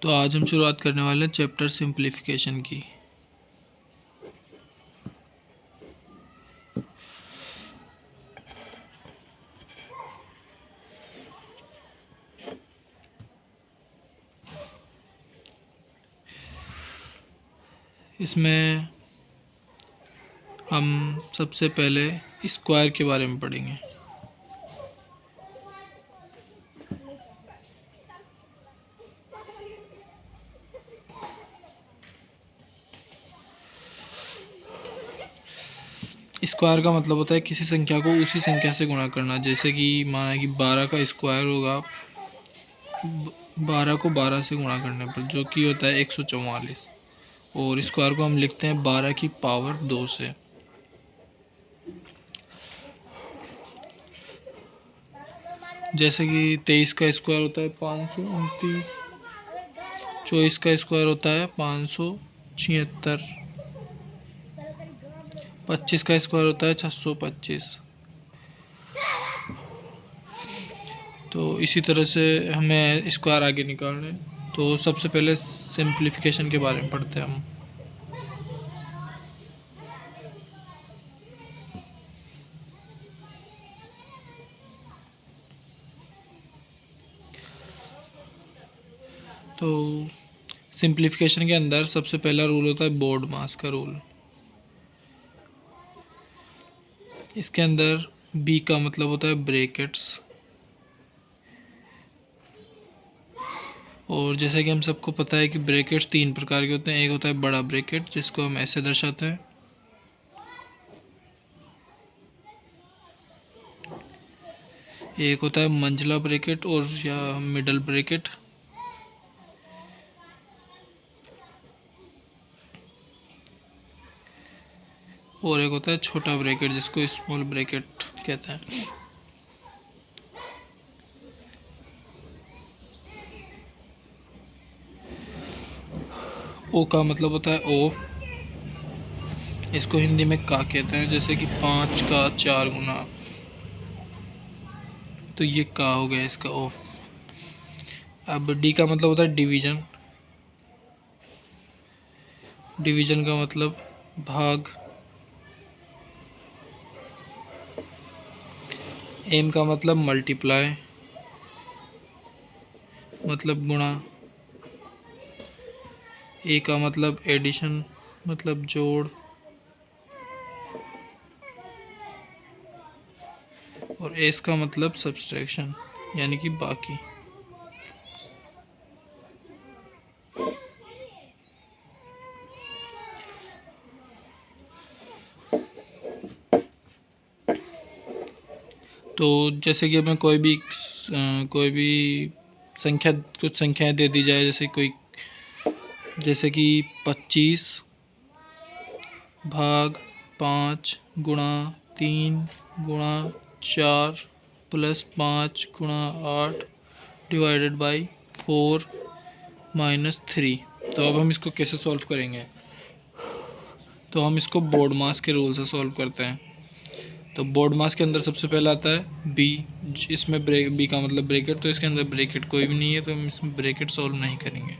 तो आज हम शुरुआत करने वाले हैं चैप्टर सिंप्लीफिकेशन की। इसमें हम सबसे पहले स्क्वायर के बारे में पढ़ेंगे। स्क्वायर का मतलब होता है किसी संख्या को उसी संख्या से गुणा करना। जैसे कि माना कि 12 का स्क्वायर होगा 12 को 12 से गुणा करने पर, जो कि होता है 144। और स्क्वायर को हम लिखते हैं 12 की पावर 2 से। जैसे कि 23 का स्क्वायर होता है 529, 24 का स्क्वायर होता है 576, 25 का स्क्वायर होता है 625। तो इसी तरह से हमें स्क्वायर आगे निकालने। तो सबसे पहले सिंप्लीफिकेशन के बारे में पढ़ते हैं हम। तो सिंप्लीफिकेशन के अंदर सबसे पहला रूल होता है बोर्ड मास का रूल। इसके अंदर बी का मतलब होता है ब्रैकेट्स। और जैसा कि हम सबको पता है कि ब्रैकेट्स 3 प्रकार के होते हैं। एक होता है बड़ा ब्रैकेट, जिसको हम ऐसे दर्शाते हैं। एक होता है मंझला ब्रैकेट और या मिडल ब्रैकेट। और एक होता है छोटा ब्रैकेट, जिसको स्मॉल ब्रैकेट कहते हैं। ओ का मतलब होता है ऑफ। इसको हिंदी में का कहते हैं। जैसे कि 5 का 4 गुना, तो ये का हो गया इसका ऑफ। अब डी का मतलब होता है डिवीजन। डिवीजन का मतलब भाग। एम का मतलब मल्टीप्लाई, मतलब गुणा। ए का मतलब एडिशन, मतलब जोड़। और एस का मतलब सब्सट्रैक्शन, यानी कि बाकी। तो जैसे कि हमें कोई भी संख्या, कुछ संख्याएं दे दी जाए, जैसे कि 25 भाग 5 गुणा 3 गुणा 4 प्लस 5 गुणा 8 डिवाइडेड बाई 4 माइनस 3। तो अब हम इसको कैसे सॉल्व करेंगे? तो हम इसको बोर्ड मास के रूल से सॉल्व करते हैं। तो बोर्ड मास के अंदर सबसे पहला आता है बी। इसमें बी का मतलब ब्रैकेट, तो इसके अंदर ब्रैकेट कोई भी नहीं है, तो हम इसमें ब्रैकेट सॉल्व नहीं करेंगे।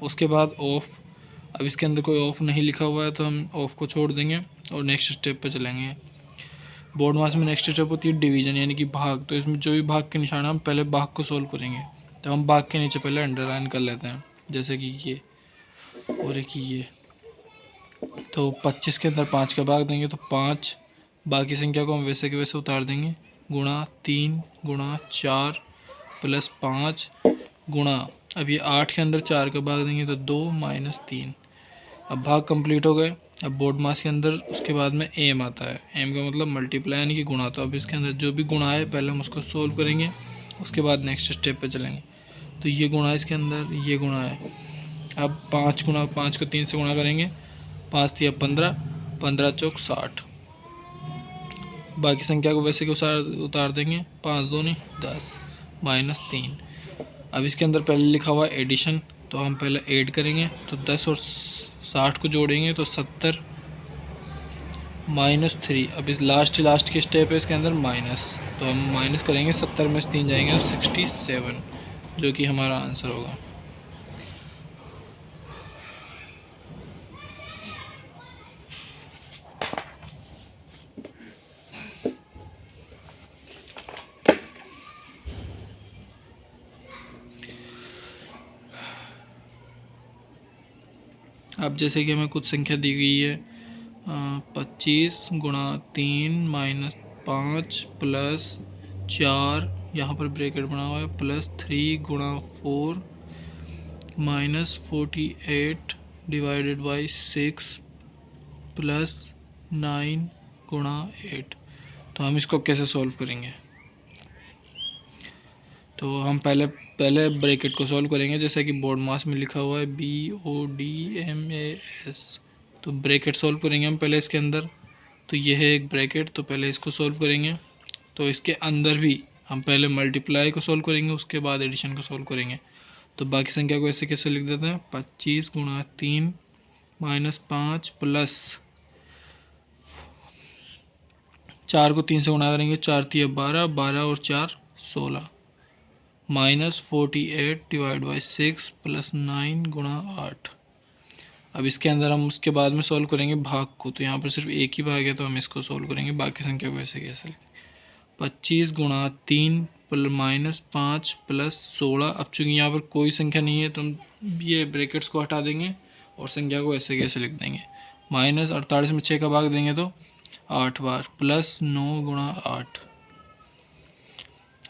उसके बाद ऑफ। अब इसके अंदर कोई ऑफ नहीं लिखा हुआ है, तो हम ऑफ को छोड़ देंगे और नेक्स्ट स्टेप पर चलेंगे। बोर्ड मास में नेक्स्ट स्टेप होती है डिवीजन, यानी कि भाग। तो इसमें जो भी भाग के निशान, हम पहले भाग को सॉल्व करेंगे। तो हम भाग के नीचे पहले अंडरलाइन कर लेते हैं, जैसे कि ये और एक ये। तो 25 के अंदर 5 का भाग देंगे तो 5, बाकी संख्या को हम वैसे के वैसे उतार देंगे। गुणा 3 गुणा 4 प्लस 5 गुणा, अब ये 8 के अंदर 4 का भाग देंगे तो 2 माइनस 3। अब भाग कंप्लीट हो गए। अब बोर्ड मास के अंदर उसके बाद में एम आता है। एम का मतलब मल्टीप्लाई, यानी कि गुणा। तो अब इसके अंदर जो भी गुणा है पहले हम उसको सोल्व करेंगे, उसके बाद नेक्स्ट स्टेप पे चलेंगे। तो ये गुणा है, इसके अंदर ये गुणा है। अब 5 गुणा, 5 को 3 से गुणा करेंगे, 5 तिया 15, 15 चौक 60। बाकी संख्या को वैसे के उतार देंगे, 5 दूनी 10 माइनस 3। अब इसके अंदर पहले लिखा हुआ एडिशन, तो हम पहले ऐड करेंगे। तो 10 और 60 को जोड़ेंगे तो 70 माइनस 3। अब इस लास्ट की स्टेप है इसके अंदर माइनस, तो हम माइनस करेंगे, 70 में से 3 जाएंगे तो 67, जो कि हमारा आंसर होगा। अब जैसे कि हमें कुछ संख्या दी गई है 25 गुणा 3 माइनस 5 प्लस 4, यहाँ पर ब्रैकेट बना हुआ है, प्लस 3 गुणा 4 माइनस 48 डिवाइडेड बाई 6 प्लस 9 गुणा 8। तो हम इसको कैसे सॉल्व करेंगे? तो हम पहले ब्रैकेट को सॉल्व करेंगे, जैसे कि बोर्ड मास में लिखा हुआ है BODMAS। तो ब्रैकेट सॉल्व करेंगे हम पहले इसके अंदर। तो ये है एक ब्रैकेट, तो पहले इसको सॉल्व करेंगे। तो इसके अंदर भी हम पहले मल्टीप्लाई को सॉल्व करेंगे, उसके बाद एडिशन को सॉल्व करेंगे। तो बाकी संख्या को ऐसे कैसे लिख देते हैं, 25 गुणा 3 माइनस 5 प्लस 4 को 3 से गुणा करेंगे, 4 3 12, 12 और 4 16 माइनस 48 डिवाइड बाई 6 प्लस 9 गुणा 8। अब इसके अंदर हम उसके बाद में सॉल्व करेंगे भाग को। तो यहाँ पर सिर्फ एक ही भाग है, तो हम इसको सॉल्व करेंगे। बाकी संख्या को ऐसे कैसे लिखें, 25 गुणा 3 माइनस 5 प्लस 16। अब चूँकि यहाँ पर कोई संख्या नहीं है, तो हम ये ब्रैकेट्स को हटा देंगे और संख्या को ऐसे कैसे लिख देंगे, माइनस 48 में 6 का भाग देंगे तो 8 बार, प्लस 9 गुणा 8।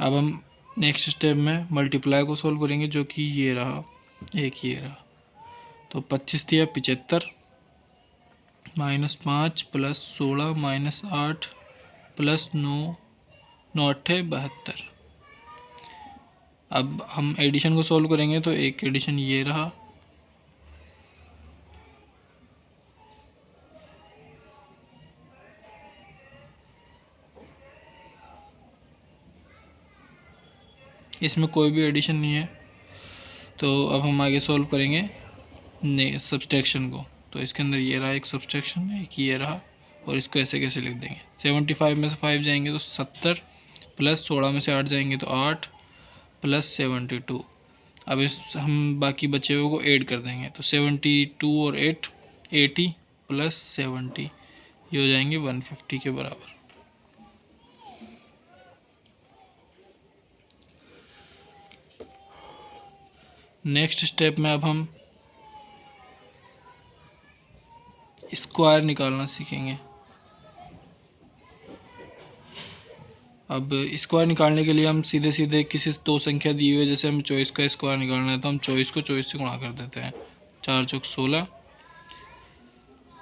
अब हम नेक्स्ट स्टेप में मल्टीप्लाई को सॉल्व करेंगे, जो कि ये रहा, एक ये रहा। तो 25 दिया 75 माइनस 5 प्लस 16 माइनस 8 प्लस 9, 9 8 72। अब हम एडिशन को सॉल्व करेंगे, तो एक एडिशन ये रहा, इसमें कोई भी एडिशन नहीं है। तो अब हम आगे सॉल्व करेंगे सब्सट्रैक्शन को। तो इसके अंदर ये रहा एक सब्सट्रैक्शन, एक ये रहा, और इसको ऐसे कैसे लिख देंगे, 75 में से 5 जाएंगे तो 70 प्लस 16 में से 8 जाएंगे तो 8 प्लस 72। अब इस हम बाकी बचे हुए को ऐड कर देंगे, तो 72 और 8 80 प्लस 70, ये हो जाएंगे 150 के बराबर। नेक्स्ट स्टेप में अब हम स्क्वायर निकालना सीखेंगे। अब स्क्वायर निकालने के लिए हम सीधे सीधे किसी दो संख्या दी हुई है, जैसे हम चॉइस का स्क्वायर निकालना है, तो हम चॉइस को चॉइस से गुणा कर देते हैं। 4 चौक 16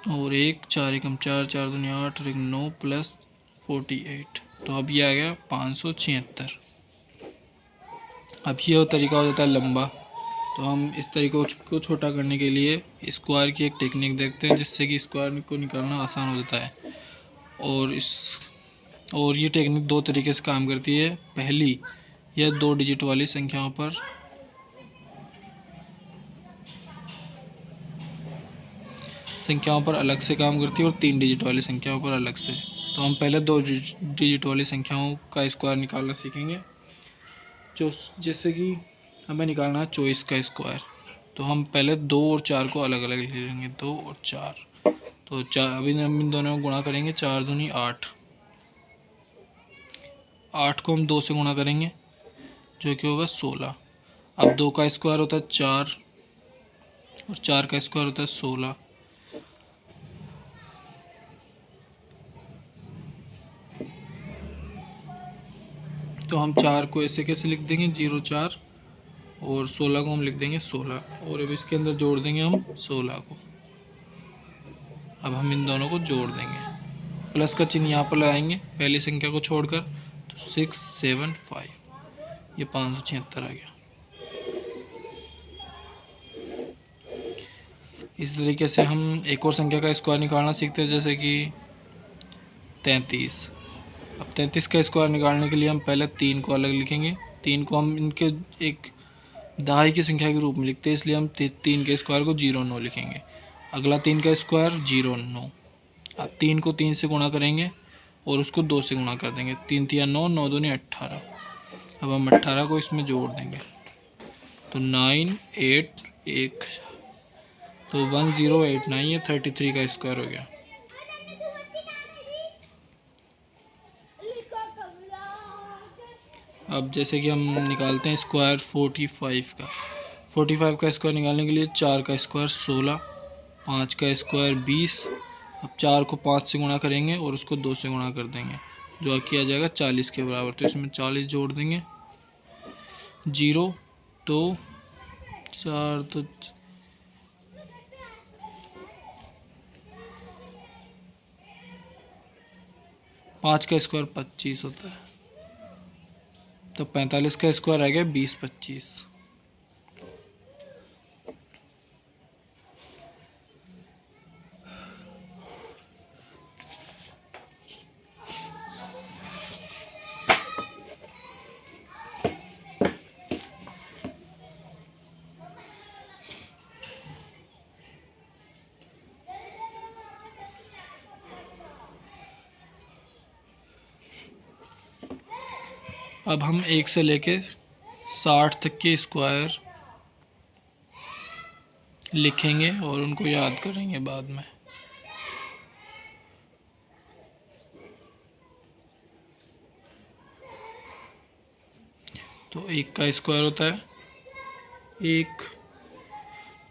और 1 4 एकम 4, 4 दूनी 8 और 1 9 प्लस 48। तो अब ये आ गया 576। अब ये तरीका हो जाता है लंबा। तो हम इस तरीके को छोटा करने के लिए स्क्वायर की एक टेक्निक देखते हैं, जिससे कि स्क्वायर को निकालना आसान हो जाता है। और ये टेक्निक दो तरीके से काम करती है। पहली, यह 2 डिजिट वाली संख्याओं पर अलग से काम करती है और 3 डिजिट वाली संख्याओं पर अलग से। तो हम पहले 2 डिजिट वाली संख्याओं का स्क्वायर निकालना सीखेंगे। जैसे कि हमें निकालना है चॉइस का स्क्वायर, तो हम पहले 2 और 4 को अलग अलग ले लेंगे, 2 और 4। तो 4 अभी हम इन दोनों को गुणा करेंगे, 4 दूनी 8, 8 को हम 2 से गुणा करेंगे, जो कि होगा 16। अब 2 का स्क्वायर होता है 4 और 4 का स्क्वायर होता है 16। तो हम 4 को ऐसे कैसे लिख देंगे, 0 4, और 16 को हम लिख देंगे 16, और अब इसके अंदर जोड़ देंगे हम 16 को। अब हम इन दोनों को जोड़ देंगे, प्लस का चिन्ह यहाँ पर लगाएंगे पहली संख्या को छोड़कर, तो 6 7 5, ये 576 आ गया। इस तरीके से हम एक और संख्या का स्क्वायर निकालना सीखते हैं, जैसे कि 33। अब 33 का स्क्वायर निकालने के लिए हम पहले 3 को अलग लिखेंगे। 3 को हम इनके एक दहाई की संख्या के रूप में लिखते हैं, इसलिए हम 3 के स्क्वायर को 0 9 लिखेंगे। अगला 3 का स्क्वायर 0 9। अब 3 को 3 से गुणा करेंगे और उसको 2 से गुणा कर देंगे, 3 3 9, 9 दूनी 18। अब हम 18 को इसमें जोड़ देंगे, तो 9 8 1, तो 1089, ये 33 का स्क्वायर हो गया। अब जैसे कि हम निकालते हैं स्क्वायर 45 का। 45 का स्क्वायर निकालने के लिए 4 का स्क्वायर 16 5 का स्क्वायर 20। अब 4 को 5 से गुणा करेंगे और उसको 2 से गुणा कर देंगे, जो किया जाएगा 40 के बराबर। तो इसमें 40 जोड़ देंगे, 0 2 4 तो 5 का स्क्वायर 25 होता है, तो 45 का स्क्वायर आ गया 20 25। अब हम 1 से लेके 60 तक के स्क्वायर लिखेंगे और उनको याद करेंगे बाद में। तो 1 का स्क्वायर होता है 1,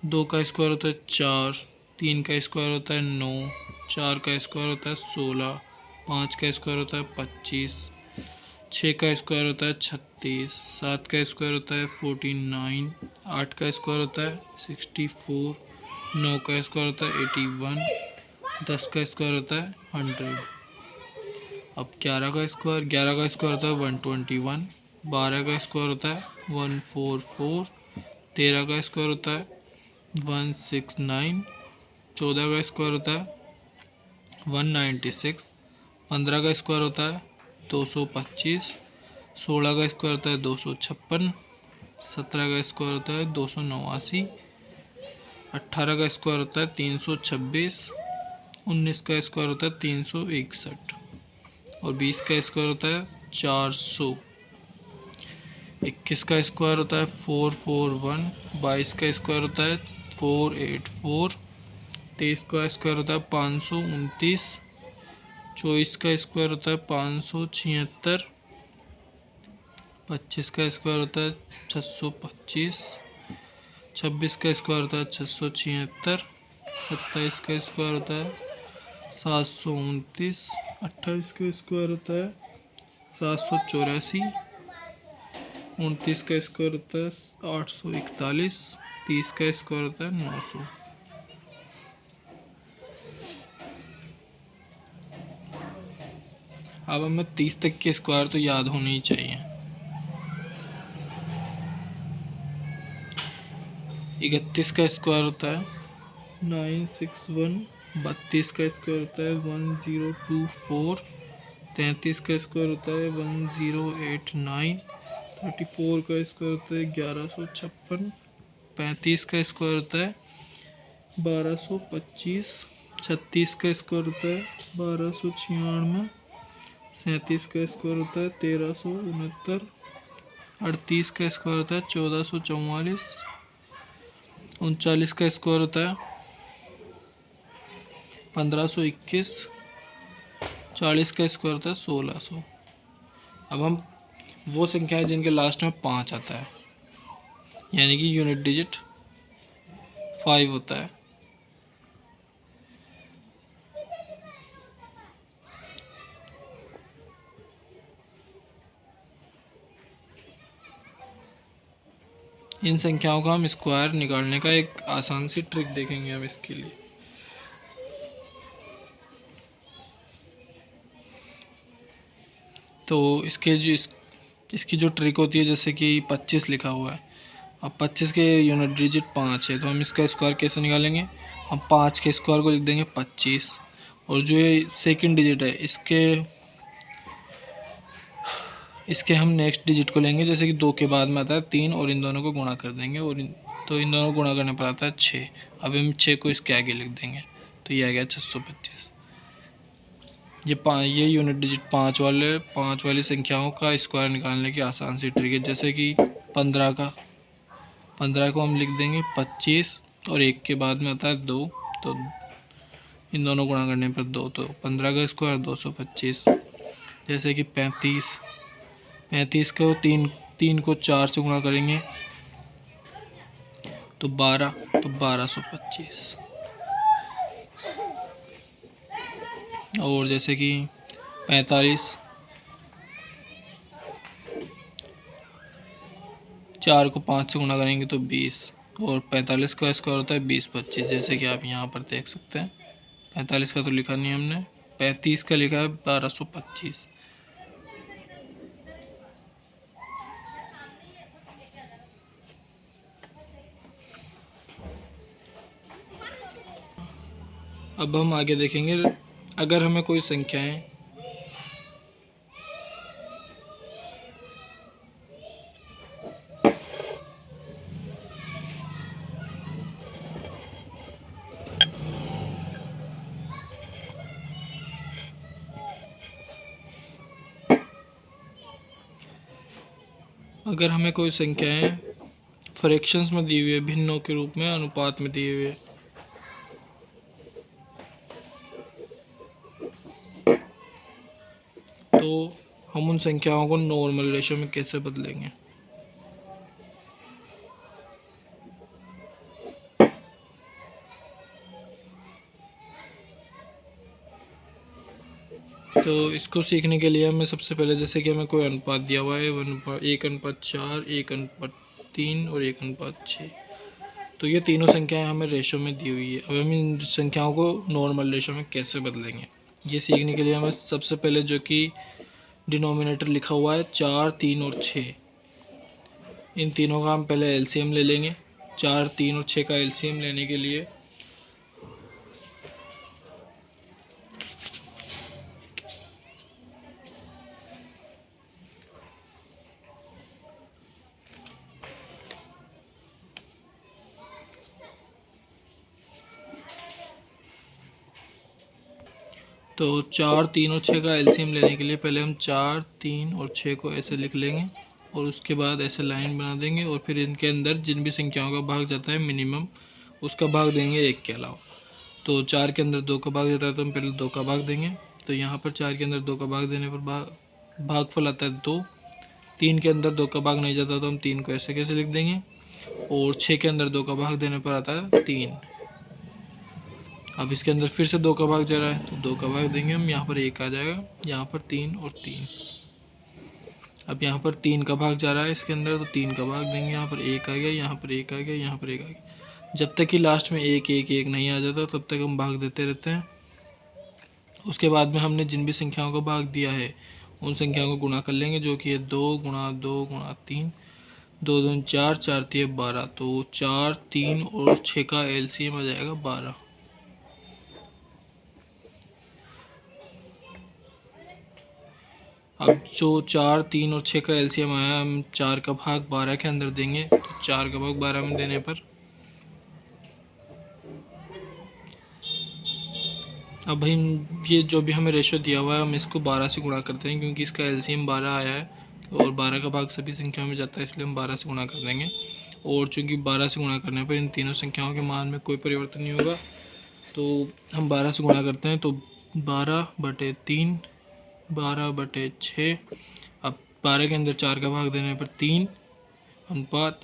2 का स्क्वायर होता है 4, 3 का स्क्वायर होता है 9, 4 का स्क्वायर होता है 16, 5 का स्क्वायर होता है 25, 6 का स्क्वायर होता है 36, 7 का स्क्वायर होता है 49, 8 का स्क्वायर होता है 64, 9 का स्क्वायर होता है 81, 10 का स्क्वायर होता है 100। अब 11 का स्क्वायर होता है 121, 12 का स्क्वायर होता है 144, 13 का स्क्वायर होता है 169, 14 का स्क्वायर होता है 196, 15 का स्क्वायर होता है 225, 16 का स्क्वायर होता है 256, 17 का स्क्वायर होता है 289, 18 का स्क्वायर होता है 326, 19 का स्क्वायर होता है 361 और 20 का स्क्वायर होता है 400। 21 का स्क्वायर होता है 441, 22 का स्क्वायर होता है 484, 23 का स्क्वायर होता है 529, 24 का स्क्वायर होता है 576, 25 का स्क्वायर होता है 625, 26 का स्क्वायर होता है 676, 27 का स्क्वायर होता है 729, 28 का स्क्वायर होता है 784, 29 का स्क्वायर होता है 841, 30 का स्क्वायर होता है 900। अब हमें 30 तक के स्क्वायर तो याद होने ही चाहिए। 31 का स्क्वायर होता है 961, 32 का स्क्वायर होता है 1024, 33 का स्क्वायर होता है 1089, 34 का स्क्वायर होता है 1156, 35 का स्क्वायर होता है 1225, 36 का स्क्वायर होता है 1296, 37 का स्क्वायर होता है 1369, 38 का स्क्वायर होता है 1444, 39 का स्क्वायर होता है 1521, 40 का स्क्वायर होता है 1600। अब हम वो संख्या है जिनके लास्ट में 5 आता है, यानी कि यूनिट डिजिट 5 होता है। इन संख्याओं का हम स्क्वायर निकालने का एक आसान सी ट्रिक देखेंगे हम इसके लिए। तो इसकी जो ट्रिक होती है, जैसे कि 25 लिखा हुआ है, अब 25 के यूनिट डिजिट 5 है, तो हम इसका स्क्वायर कैसे निकालेंगे? हम 5 के स्क्वायर को लिख देंगे 25, और जो ये सेकंड डिजिट है इसके हम नेक्स्ट डिजिट को लेंगे, जैसे कि 2 के बाद में आता है 3, और इन दोनों को गुणा कर देंगे, और इन दोनों को गुणा करने पर आता है 6। अब हम 6 को इसके आगे लिख देंगे, तो ये आ गया 625। ये यूनिट डिजिट 5 वाली संख्याओं का स्क्वायर निकालने की आसान सी ट्रिक है। जैसे कि 15 को हम लिख देंगे 25, और 1 के बाद में आता है 2, तो इन दोनों गुणा करने पर 2, तो 15 का स्क्वायर 225। जैसे कि 35 को 3 को 4 से गुणा करेंगे तो 12, तो 1225। और जैसे कि 45, 4 को 5 से गुणा करेंगे तो 20, और 45 का स्क्वायर होता है 20 25, जैसे कि आप यहाँ पर देख सकते हैं। 45 का तो लिखा नहीं हमने, 35 का लिखा है 1225। अब हम आगे देखेंगे, अगर हमें कोई संख्याएं फ्रैक्शंस में दी हुई है, भिन्नों के रूप में, अनुपात में दिए हुए, तो हम उन संख्याओं को नॉर्मल रेशियो में कैसे बदलेंगे। तो इसको सीखने के लिए हमें सबसे पहले, जैसे कि हमें कोई अनुपात दिया हुआ है 1:4, 1:3 और 1:6, तो ये तीनों संख्याएं हमें रेशो में दी हुई है। अब हम इन संख्याओं को नॉर्मल रेशो में कैसे बदलेंगे, ये सीखने के लिए हमें सबसे पहले जो कि डिनोमिनेटर लिखा हुआ है 4, 3 और 6, इन तीनों का हम पहले एलसीएम ले लेंगे। 4, 3 और 6 का एलसीएम लेने के लिए तो 4, 3 और 6 का एलसीएम लेने के लिए पहले हम 4, 3 और 6 को ऐसे लिख लेंगे, और उसके बाद ऐसे लाइन बना देंगे, और फिर इनके अंदर जिन भी संख्याओं का भाग जाता है मिनिमम, उसका भाग देंगे 1 के अलावा। तो 4 के अंदर 2 का भाग जाता है तो हम पहले 2 का भाग देंगे। तो यहाँ पर 4 के अंदर 2 का भाग देने पर भागफल आता है 2। 3 के अंदर 2 का भाग नहीं जाता तो हम 3 को ऐसे कैसे लिख देंगे, और 6 के अंदर 2 का भाग देने पर आता है 3। अब इसके अंदर फिर से 2 का भाग जा रहा है तो 2 का भाग देंगे हम, यहाँ पर 1 आ जाएगा, यहाँ पर 3 और 3। अब यहाँ पर 3 का भाग जा रहा है इसके अंदर तो 3 का भाग देंगे, यहाँ पर 1 आ गया, यहाँ पर 1 आ गया, यहाँ पर 1 आ गया। जब तक कि लास्ट में 1 1 1 नहीं आ जाता तब तक हम भाग देते रहते हैं। उसके बाद में हमने जिन भी संख्याओं को भाग दिया है उन संख्याओं को गुणा कर लेंगे, जो कि है 2 गुणा 2 गुणा 3, 2 2 4, 4 3 12। तो 4, 3 और 6 का एलसीएम आ जाएगा 12। अब जो 4, 3 और 6 का एलसीएम आया, हम 4 का भाग 12 के अंदर देंगे, तो 4 का भाग 12 में देने पर अब भाई ये जो भी हमें रेशो दिया हुआ है हम इसको 12 से गुणा करते हैं, क्योंकि इसका एलसीएम 12 आया है और 12 का भाग सभी संख्याओं में जाता है, इसलिए हम 12 से गुणा कर देंगे। और चूँकि 12 से गुणा करने पर इन तीनों संख्याओं के मान में कोई परिवर्तन नहीं होगा, तो हम 12 से गुणा करते हैं तो 12/3, 12/6। अब 12 के अंदर 4 का भाग देने पर 3 अनुपात,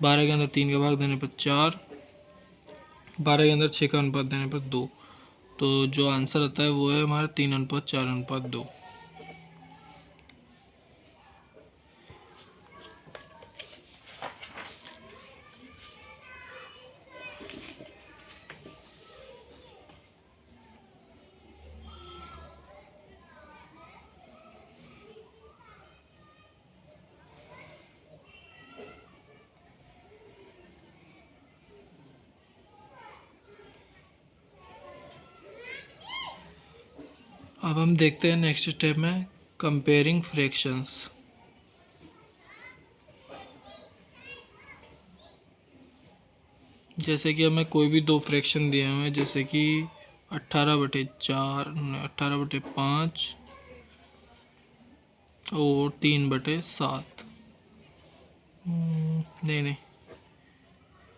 12 के अंदर 3 का भाग देने पर 4, 12 के अंदर 6 का अनुपात देने पर 2। तो जो आंसर आता है वो है हमारा 3:4:2। अब हम देखते हैं नेक्स्ट स्टेप में कंपेयरिंग फ्रैक्शंस। जैसे कि हमें कोई भी दो फ्रैक्शन दिए हुए हैं, जैसे कि 18/4, 18/5 और 3/7, नहीं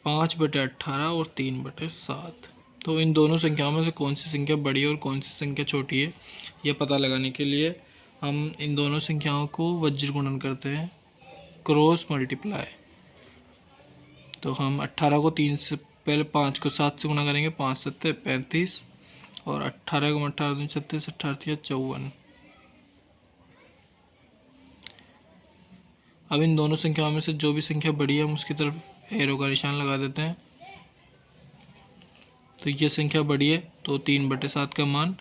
5/18 और 3/7। तो इन दोनों संख्याओं में से कौन सी संख्या बड़ी है और कौन सी संख्या छोटी है, यह पता लगाने के लिए हम इन दोनों संख्याओं को वज्र गुणन करते हैं, क्रॉस मल्टीप्लाई। तो हम 18 को 3 से पहले 5 को 7 से गुणा करेंगे, 5 7 35, और 18 को 18 दूनी 36, 18 54। अब इन दोनों संख्याओं में से जो भी संख्या बड़ी है हम उसकी तरफ एरो का निशान लगा देते हैं। तो ये संख्या बड़ी है तो 3/7 का मान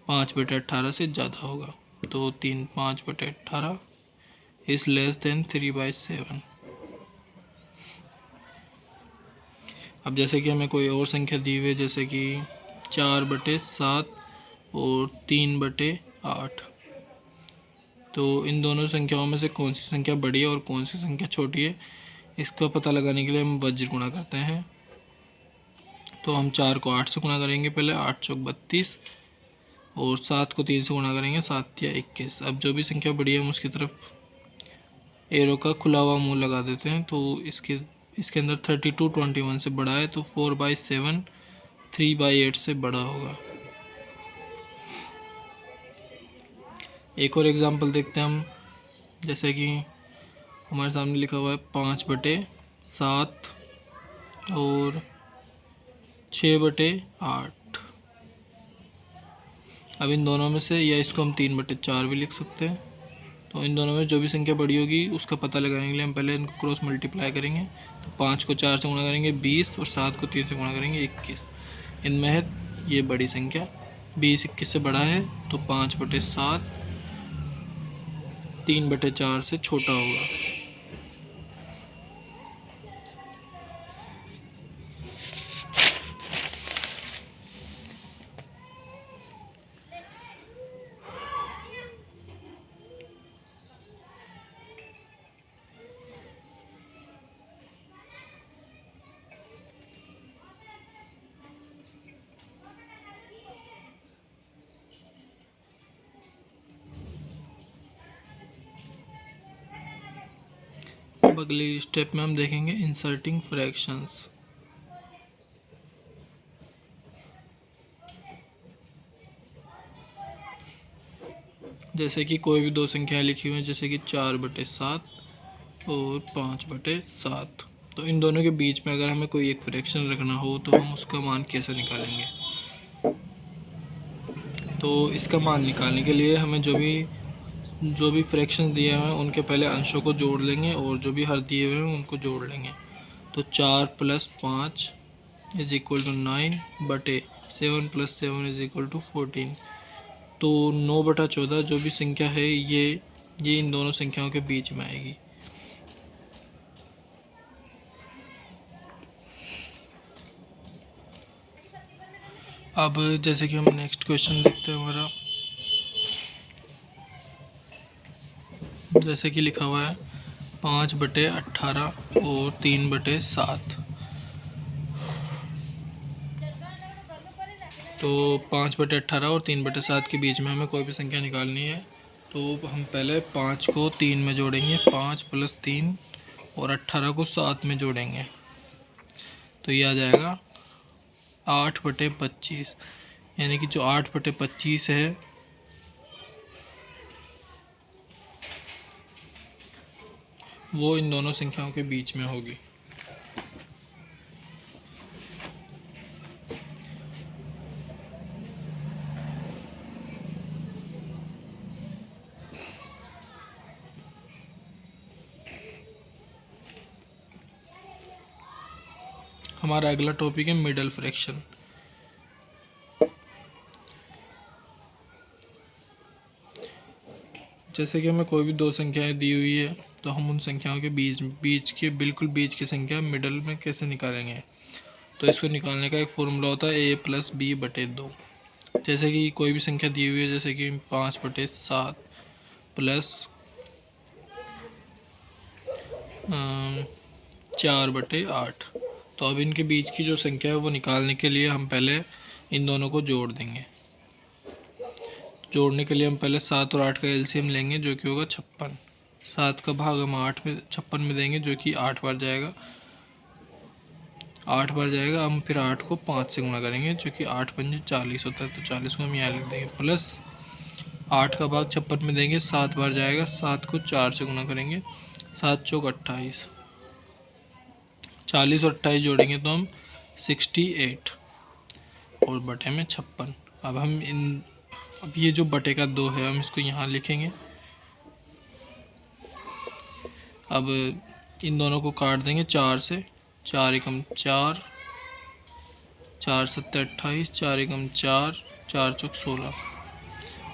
5/18 से ज़्यादा होगा। तो 5/18 इज़ लेस देन 3/7। अब जैसे कि हमें कोई और संख्या दी हुई है, जैसे कि 4/7 और 3/8। तो इन दोनों संख्याओं में से कौन सी संख्या बड़ी है और कौन सी संख्या छोटी है, इसका पता लगाने के लिए हम वज्र गुणा करते हैं। तो हम 4 को 8 से गुणा करेंगे पहले, 8 चौक 32, और 7 को 3 से गुणा करेंगे, 7 या 21। अब जो भी संख्या बड़ी है हम उसकी तरफ एरो का खुला हुआ मुंह लगा देते हैं। तो इसके अंदर 32 21 से बड़ा है, तो 4/7 3/8 से बड़ा होगा। एक और एग्जांपल देखते हैं हम, जैसे कि हमारे सामने लिखा हुआ है 5/7 और 6/8। अब इन दोनों में से, या इसको हम 3/4 भी लिख सकते हैं। तो इन दोनों में जो भी संख्या बड़ी होगी उसका पता लगाने के लिए हम पहले इनको क्रॉस मल्टीप्लाई करेंगे। तो 5 को 4 से गुणा करेंगे 20, और 7 को 3 से गुणा करेंगे 21। इनमें है ये बड़ी संख्या, 20 21 से बड़ा है, तो 5/7 3/4 से छोटा होगा। अब अगली स्टेप में हम देखेंगे इंसर्टिंग फ्रैक्शंस। जैसे कि कोई भी दो संख्याएं लिखी हुई हैं, जैसे कि 4/7 और 5/7। तो इन दोनों के बीच में अगर हमें कोई एक फ्रैक्शन रखना हो तो हम उसका मान कैसे निकालेंगे। तो इसका मान निकालने के लिए हमें जो भी फ्रैक्शन दिए हुए हैं उनके पहले अंशों को जोड़ लेंगे, और जो भी हर दिए हुए हैं उनको जोड़ लेंगे। तो 4 + 5 = 9 बटे 7 + 7 = 14। तो 9/14 जो भी संख्या है ये इन दोनों संख्याओं के बीच में आएगी। अब जैसे कि हम नेक्स्ट क्वेश्चन देखते हैं हमारा, जैसे कि लिखा हुआ है 5/18 और 3/7। तो 5/18 और 3/7 के बीच में हमें कोई भी संख्या निकालनी है। तो हम पहले 5 को 3 में जोड़ेंगे, 5 + 3, और 18 को 7 में जोड़ेंगे। तो ये आ जाएगा 8/25। यानी कि जो 8/25 है वो इन दोनों संख्याओं के बीच में होगी। हमारा अगला टॉपिक है मिडल फ्रैक्शन। जैसे कि हमें कोई भी दो संख्याएं दी हुई है तो हम उन संख्याओं के बिल्कुल बीच की संख्या मिडल में कैसे निकालेंगे। तो इसको निकालने का एक फॉर्मूला होता है a + b/2। जैसे कि कोई भी संख्या दी हुई है, जैसे कि 5/7 प्लस 4/8। तो अब इनके बीच की जो संख्या है वो निकालने के लिए हम पहले इन दोनों को जोड़ देंगे। जोड़ने के लिए हम पहले 7 और 8 का एलसीएम लेंगे, जो कि होगा 56। 7 का भाग हम 56 में देंगे, जो कि 8 बार जाएगा। 8 बार जाएगा, हम फिर 8 को 5 से गुणा करेंगे, जो कि 8 × 5 = 40 होता है। तो 40 को हम यहाँ लिख देंगे, प्लस 8 का भाग 56 में देंगे, 7 बार जाएगा। 7 को 4 से गुणा करेंगे, 7 चौक 28। 40 और 28 जोड़ेंगे तो हम 68, और बटे में 56। अब ये जो बटे का 2 है हम इसको यहाँ लिखेंगे। अब इन दोनों को काट देंगे 4 से, 4 एकम 4, 4 सत्ते 28, 4 एकम 4, 4 चौक 16।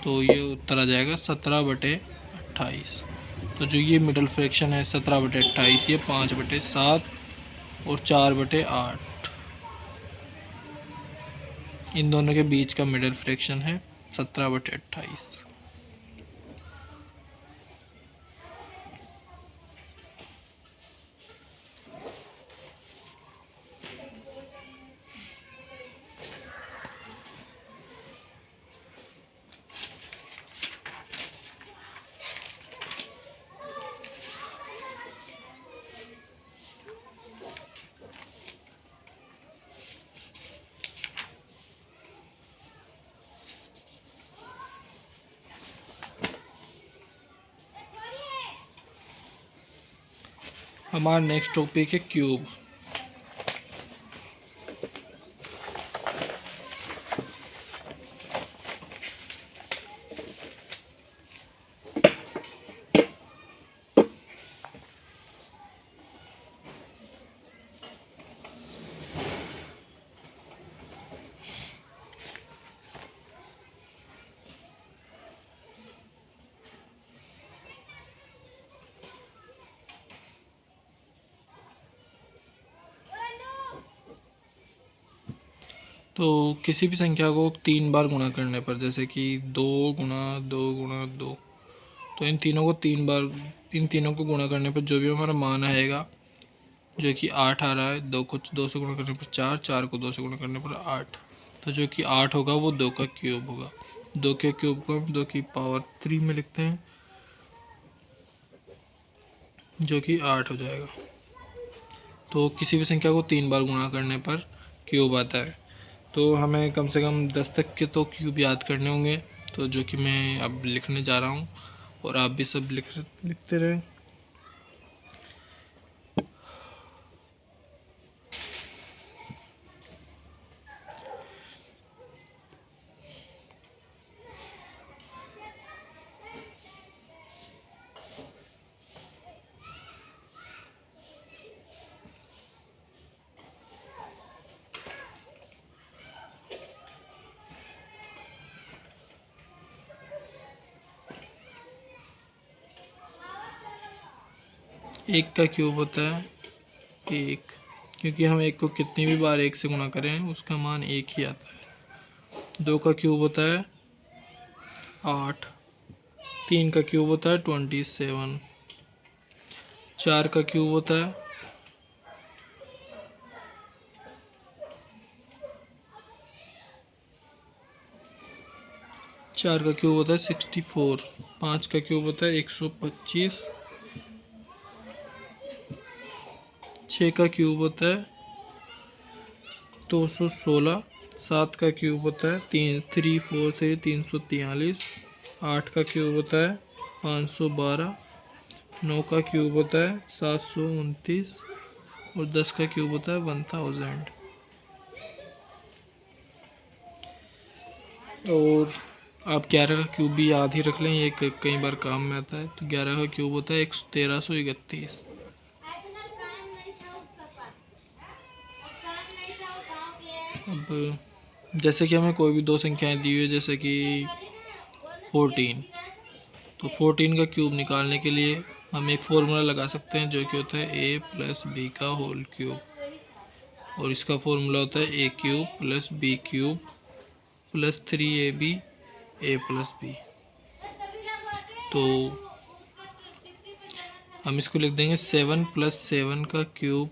तो ये उत्तर आ जाएगा 17/28। तो जो ये मिडल फ्रैक्शन है 17/28, ये 5/7 और 4/8 इन दोनों के बीच का मिडल फ्रैक्शन है 17/28। हमारा नेक्स्ट टॉपिक है क्यूब। तो किसी भी संख्या को 3 बार गुणा करने पर, जैसे कि 2 गुणा 2 गुणा 2, तो इन तीनों को गुणा करने पर जो भी हमारा मान आएगा, जो कि 8 आ रहा है, 2 से गुणा करने पर 4, 4 को 2 से गुणा करने पर 8, तो जो कि 8 होगा वो 2 का क्यूब होगा। 2 के क्यूब को हम 2 की पावर 3 में लिखते हैं, जो कि 8 हो जाएगा। तो किसी भी संख्या को 3 बार गुणा करने पर क्यूब आता है। तो हमें कम से कम 10 तक के तो क्यूब याद करने होंगे, तो जो कि मैं अब लिखने जा रहा हूँ और आप भी सब लिखते रहें। एक का क्यूब होता है 1, क्योंकि हम 1 को कितनी भी बार 1 से गुणा करें उसका मान 1 ही आता है। 2 का क्यूब होता है 8, 3 का क्यूब होता है 27, 4 का क्यूब होता है 64, 5 का क्यूब होता है 125, 6 का क्यूब होता है 216, 7 का क्यूब होता है 343, 8 का क्यूब होता है 512, 9 का क्यूब होता है 729 और 10 का क्यूब होता है 1000। और आप 11 का क्यूब भी याद ही रख लें, ये कई बार काम में आता है। तो 11 का क्यूब होता है 1331। अब जैसे कि हमें कोई भी दो संख्याएं दी हुई है, जैसे कि 14, तो 14 का क्यूब निकालने के लिए हम एक फॉर्मूला लगा सकते हैं, जो कि होता है a + b का होल क्यूब, और इसका फॉर्मूला होता है a³ + b³ + 3ab a + b। तो हम इसको लिख देंगे 7 + 7 का क्यूब,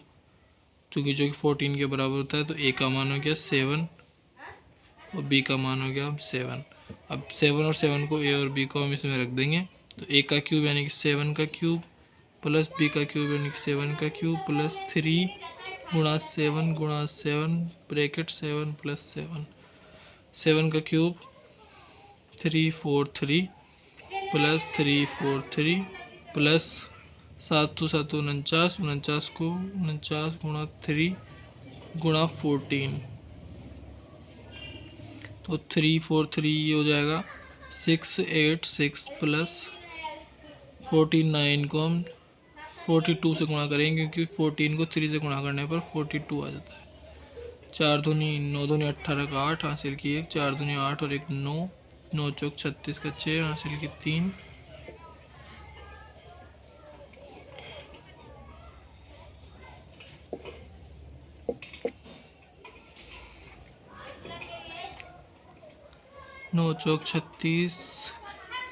क्योंकि जो कि 14 के बराबर होता है। तो a का मान हो गया 7 और b का मान हो गया 7। अब 7 और 7 को, a और b को हम इसमें रख देंगे। तो a का क्यूब यानी कि 7 का क्यूब प्लस b का क्यूब यानी कि 7 का क्यूब प्लस 3 × 7 × 7 ब्रैकेट 7 + 7, 7 का क्यूब 343 प्लस 343 प्लस 7 × 7 49, 49 को 49 × 3 × 14, तो 343 ये हो जाएगा 686 प्लस 49 को हम 42 से गुणा करेंगे, क्योंकि 14 को 3 से गुणा करने पर 42 आ जाता है। 4 दूनी 9 दूनी 18 का 8 हासिल की 1, 4 दूनी 8 और 1 9, 9 चौक 36 का 6 हासिल की 3, नौ चौक 36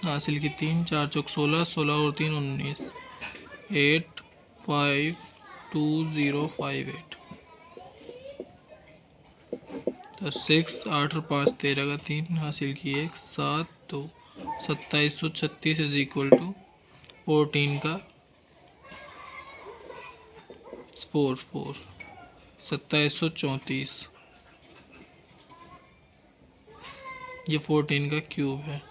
हासिल की 3, 4 चौक 16, 16 और 3 19, 8 5 2 0 5 8। तो 6 8 और 5 13 का 3 हासिल की 1, 7 2, 2736 इज इक्वल टू 14 का 4 4, 2734। ये 14 का क्यूब है।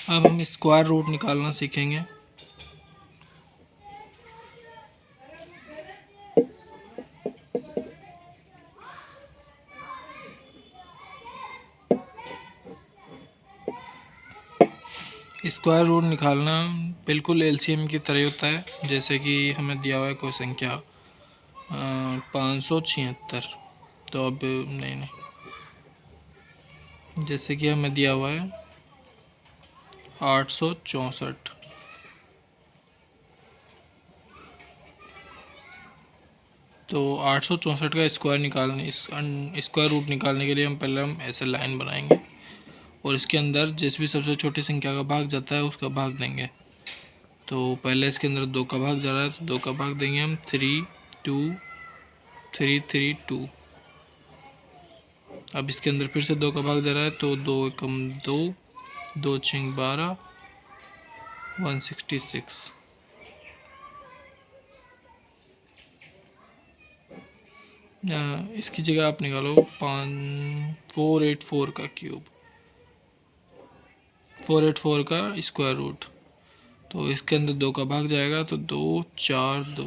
अब हम स्क्वायर रूट निकालना सीखेंगे। स्क्वायर रूट निकालना बिल्कुल एलसीएम की तरह होता है। जैसे कि हमें दिया हुआ है कोई संख्या 576, तो अब नहीं, जैसे कि हमें दिया हुआ है 864, तो 864 का स्क्वायर रूट निकालने के लिए हम ऐसे लाइन बनाएंगे और इसके अंदर जिस भी सबसे छोटी संख्या का भाग जाता है उसका भाग देंगे। तो पहले इसके अंदर 2 का भाग जा रहा है, तो 2 का भाग देंगे हम 3 2 3 3 2। अब इसके अंदर फिर से 2 का भाग जा रहा है, तो 2 कम 2, 2 6 12, 166। इसकी जगह आप निकालो 484 का क्यूब, 484 का स्क्वायर रूट। तो इसके अंदर 2 का भाग जाएगा, तो 2 4 2,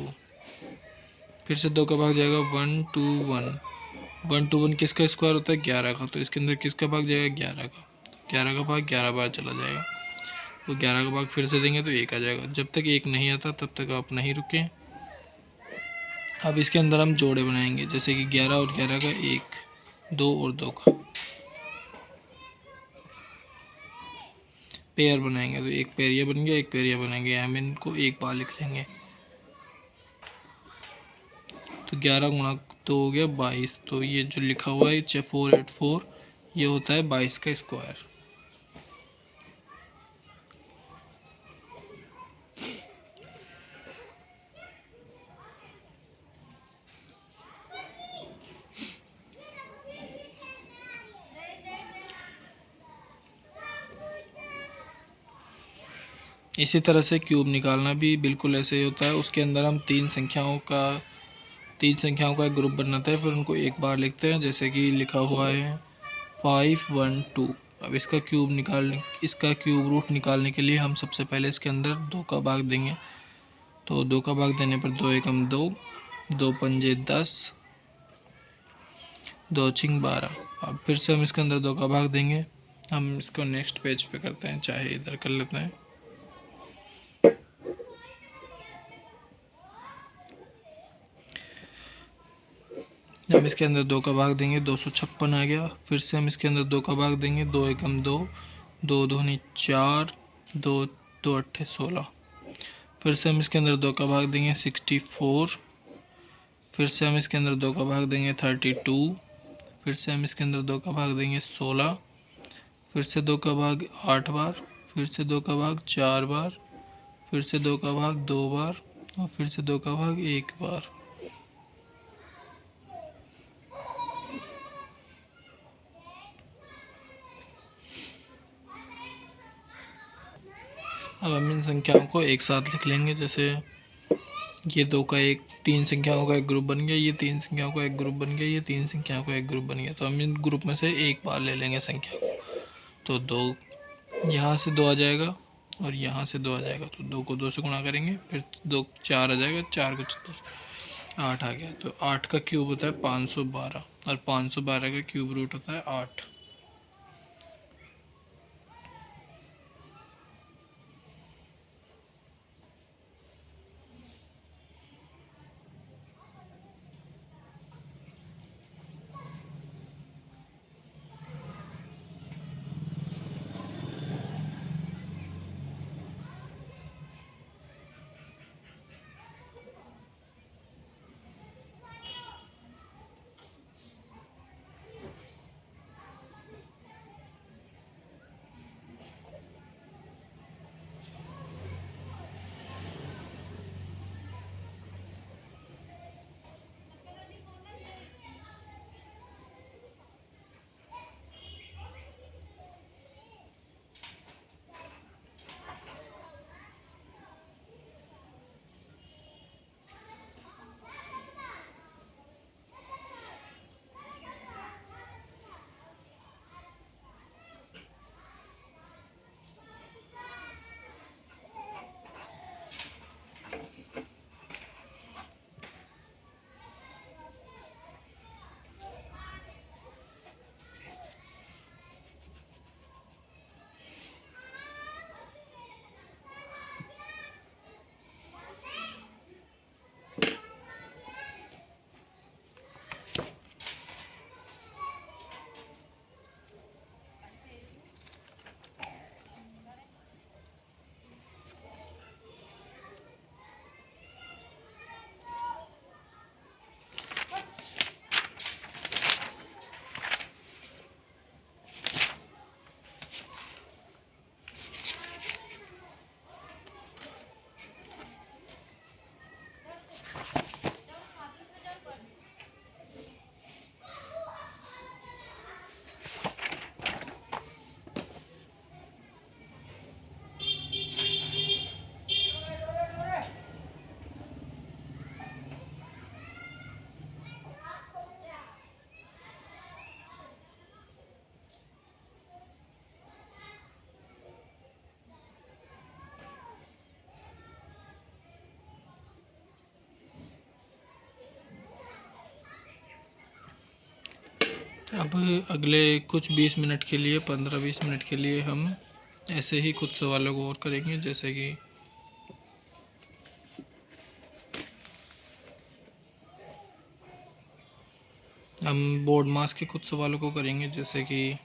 फिर से 2 का भाग जाएगा 1 2 1, 1 2 1 किसका स्क्वायर होता है 11 का, तो इसके अंदर किसका भाग जाएगा 11 का, 11 का भाग 11 बार चला जाएगा, तो 11 का भाग फिर से देंगे तो 1 आ जाएगा। जब तक 1 नहीं आता तब तक आप नहीं रुकें। अब इसके अंदर हम जोड़े बनाएंगे, जैसे कि 11 और 11 का 1, 2 और 2 का पेयर बनाएंगे, तो एक पेयर ये बन गया, एक पेयर ये बनेंगे। हम इनको एक बार लिख लेंगे, तो 11 गुणा 2 हो गया 22। तो ये जो लिखा हुआ है 484 ये होता है 22 का स्क्वायर। इसी तरह से क्यूब निकालना भी बिल्कुल ऐसे ही होता है। उसके अंदर हम तीन संख्याओं का एक ग्रुप बनाते हैं, फिर उनको एक बार लिखते हैं। जैसे कि लिखा हुआ है 5 1 2, अब इसका क्यूब रूट निकालने के लिए हम सबसे पहले इसके अंदर 2 का भाग देंगे। तो 2 का भाग देने पर 2 एकम 2, 2 पंजे 10, 2 छिंग 12। अब फिर से हम इसके अंदर 2 का भाग देंगे। हम इसको नेक्स्ट पेज पे करते हैं, चाहे इधर कर लेते हैं। हम इसके अंदर 2 का भाग देंगे, 256 आ गया। फिर से हम इसके अंदर 2 का भाग देंगे, 2 एकम 2, 2 दूनी 4, 2 2 अट्ठे 16। फिर से हम इसके अंदर 2 का भाग देंगे, 64। फिर से हम इसके अंदर 2 का भाग देंगे, 32। फिर से हम इसके अंदर 2 का भाग देंगे, 16। फिर से 2 का भाग 8 बार। फिर से 2 का भाग 4 बार। फिर से 2 का भाग 2 बार और फिर से 2 का भाग 1 बार। अब हम इन संख्याओं को एक साथ लिख लेंगे। जैसे ये 2 का एक 3 संख्याओं का एक ग्रुप बन गया, ये 3 संख्याओं का एक ग्रुप बन गया, ये 3 संख्याओं का एक ग्रुप बन गया। तो हम इन ग्रुप में से एक बार ले लेंगे संख्या को। तो 2 यहाँ से 2 आ जाएगा और यहाँ से 2 आ जाएगा। तो 2 को 2 से गुणा करेंगे, फिर 2 4 आ जाएगा, 4 को 8 आ गया। तो 8 का क्यूब होता है 512 और 512 का क्यूब रूट होता है 8। अब अगले कुछ 20 मिनट के लिए 15-20 मिनट के लिए हम ऐसे ही कुछ सवालों को और करेंगे। जैसे कि हम बोर्ड मास के कुछ सवालों को करेंगे। जैसे कि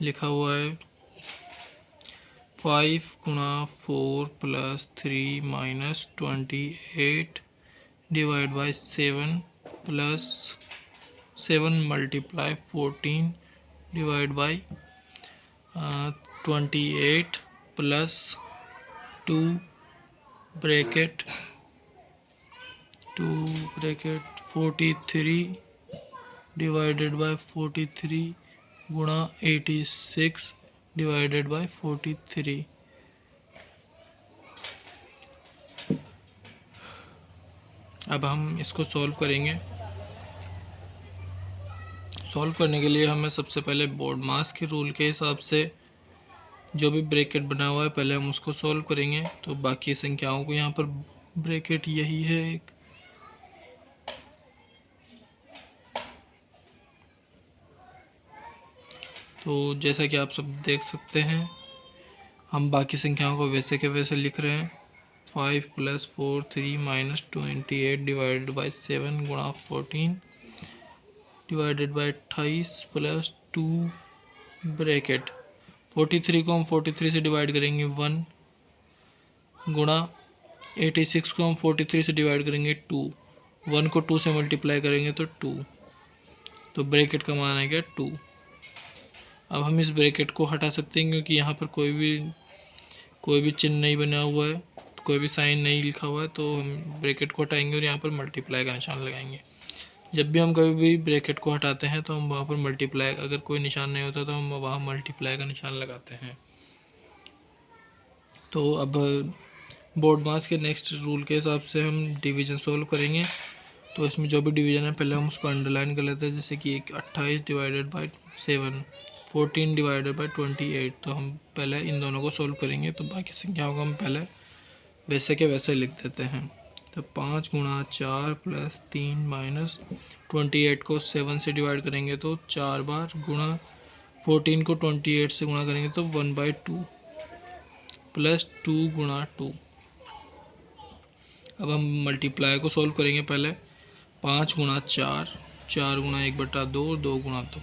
लिखा हुआ है 5 गुणा 4 plus 3 minus 28 divide by 7 plus 7 multiply 14 divide by 28 plus 2 bracket 43 divided by 43 गुणा 86 डिवाइडेड बाई 43। अब हम इसको सॉल्व करेंगे। सॉल्व करने के लिए हमें सबसे पहले बोर्ड मास के रूल के हिसाब से जो भी ब्रैकेट बना हुआ है पहले हम उसको सॉल्व करेंगे। तो बाकी संख्याओं को यहाँ पर ब्रैकेट यही है एक। तो जैसा कि आप सब देख सकते हैं हम बाकी संख्याओं को वैसे के वैसे लिख रहे हैं। 5 + 4 3 - 28 डिवाइडेड बाई 7 गुणा 14 डिवाइडेड बाई 28 प्लस 2 ब्रैकेट 43 को हम 43 से डिवाइड करेंगे 1 गुणा 86 को हम 43 से डिवाइड करेंगे 2, 1 को 2 से मल्टीप्लाई करेंगे तो 2, तो ब्रैकेट का मान आ गया 2। अब हम इस ब्रैकेट को हटा सकते हैं क्योंकि यहाँ पर कोई भी चिन्ह नहीं बना हुआ है, कोई भी साइन नहीं लिखा हुआ है, तो हम ब्रैकेट को हटाएंगे और यहाँ पर मल्टीप्लाई का निशान लगाएंगे। जब भी हम कभी भी ब्रैकेट को हटाते हैं तो हम वहाँ पर मल्टीप्लाई, अगर कोई निशान नहीं होता तो हम वहाँ मल्टीप्लाई का निशान लगाते हैं। तो अब बोर्ड मास के नेक्स्ट रूल के हिसाब से हम डिवीज़न सोल्व करेंगे। तो इसमें जो भी डिवीज़न है पहले हम उसको अंडरलाइन कर लेते हैं, जैसे कि 28 डिवाइडेड बाई 7, 14 डिवाइडेड बाई 28। तो हम पहले इन दोनों को सोल्व करेंगे, तो बाकी संख्याओं को हम पहले वैसे के वैसे लिख देते हैं। तो 5 गुणा 4 प्लस 3 माइनस 28 को 7 से डिवाइड करेंगे तो 4 बार, गुणा 14 को 28 से गुणा करेंगे तो 1/2 प्लस 2 गुणा 2। अब हम मल्टीप्लाई को सोल्व करेंगे पहले। 5 गुणा 4, 4 गुणा 1/2, 2 गुणा 2।